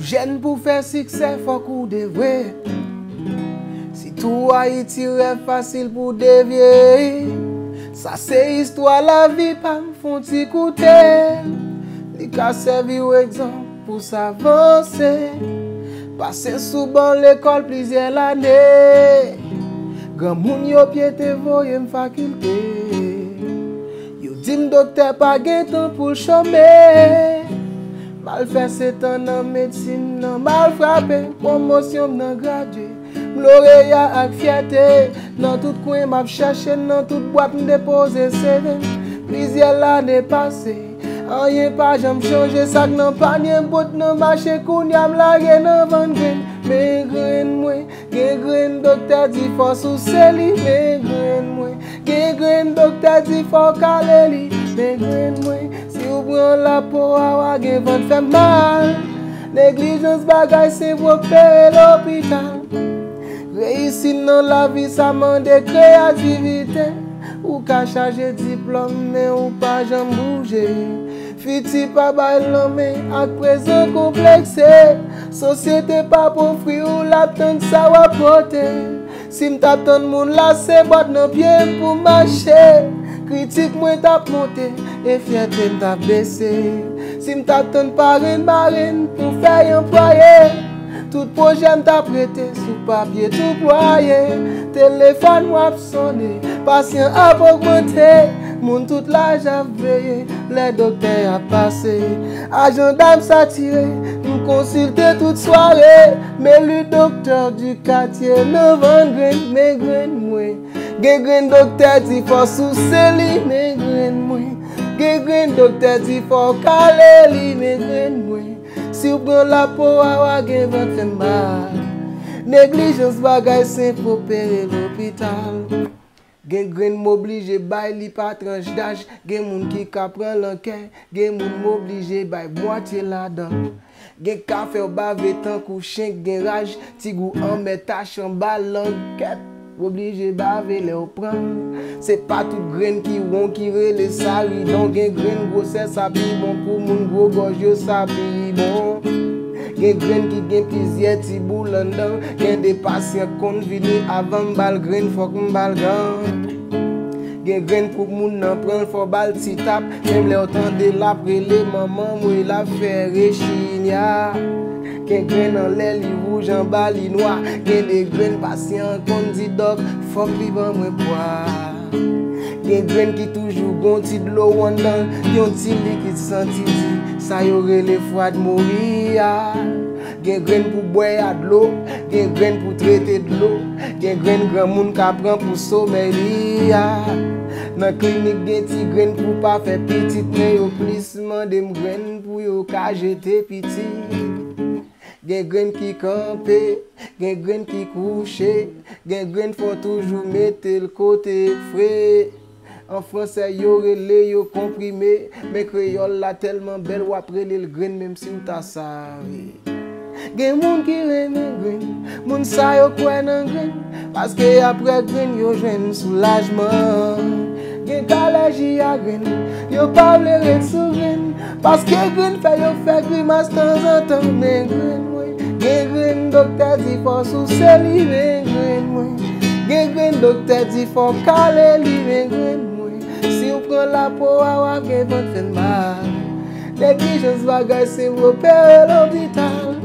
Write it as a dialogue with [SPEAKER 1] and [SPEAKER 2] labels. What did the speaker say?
[SPEAKER 1] jeune pour faire succès, faut qu'on devrait. Si tout Haïti rêve facile pour dévier, ça c'est histoire la vie, pas me font t'écouter. Li ka servi ou exemple pour s'avancer. Passer sous bon l'école plusieurs années. Grand moun yo piété voye m faculté. Yo di m docteur pas gen temps pour chômer. Mal fait 7 ans en médecine, nan mal frappé, promotion nan gradué. M'lauréat ak fierté, dans tout coin m'a cherché, dans toute boîte m déposé CV. Plusieurs années passées, rien pas j'aime changer sac nan panier bout nan marché kounya m lage nan vendre grain. Mais grain moi, gen grain docteur dit faut sous seli, mais grain moi, gen grain docteur dit faut caler li, mais grain moi. Si ou prend la peau a gen vent fait mal. Négligence bagay c'est pour opérer l'hôpital. Réussir dans la vie ça demande créativité. Ou ka charger diplôme mais ou pas jamais bouger. Fiti pas bail l'homme à présent complexé. Société pas pour fruit ou la tente ça va porter. Si m't'attend moun la c'est boîte dans pied pour marcher. Critique moi t'a monté et fierté m't'a baissé. Si m't'attend parrain pour faire employé. Tout projet m't'a prêté sous papier tout ployé. Téléphone m'a sonné, patient a augmenté. Moun toute l'âge a veillé, les docteurs a passé. Agenda m's'attiré, m'consulter toute soirée. Mais le docteur du quartier ne vend grain, mais grain moi. Gen grain docteur dit faut sous seli, mais grain moi. Gen grain docteur dit faut caler li, mais grain moi. Si ou prend la peau a gen vent fait mal. Négligence bagay c'est pour opérer l'hôpital. Gen grain m'oblige bay li pa tranche d'âge. Gen moun ki ka pran l'enquête. Gen moun m'oblige bay moitié là-dedans. Gen ka fait bave tant kou chien gen rage. Ti gou en met tache en bas l'enquête. Obligé bave le ou prendre. C'est pas tout grain qui won qui rele sali. Donc gen grain grossesse sa bi bon pour moun gros gorge sa bi bon. Gen grain qui gen plusieurs ti boule dedans. Gen des patients kon vini avant bal grain faut m'bal gan. Gen grain pour moun nan prend faut bal ti tap. Même le autant de la prele maman moi la faire chinia. Gen grain en l'air li rouge en bas li noir. Gen des grain patient kon di doc faut li ban moi boire. Gen grain qui toujours gon ti de l'eau en dedans. Yon ti liquide senti di ça yore les froid mourir. Gen grain pour boire de l'eau, gen grain pour traiter de l'eau, gen grain grand moun ka prend pour sommeil. Dans clinique gen ti grain pour pas faire petit mais yo plus mande grain pour yo ka jeter petit. Gen grain qui campé, gen grain qui couché, gen grain faut toujours mettre le côté frais. En français yo relé yo comprimé, mais créole la tellement belle ou après le grain même si ou ta savé. Gen moun ki reme grain, moun sa yo kwen nan grain, parce que après grain yo jwen soulagement. Gen kaleji a grain, yo pa vle ret sou grain, parce que grain fait yo fait grimace temps en temps. Mais grain moi, gen grain docteur dit faut sous seli, mais grain moi. Gen grain docteur dit faut caler li, mais grain moi. Si ou prend la peau a gen vent fait mal. Négligence bagay c'est opérer l'hôpital.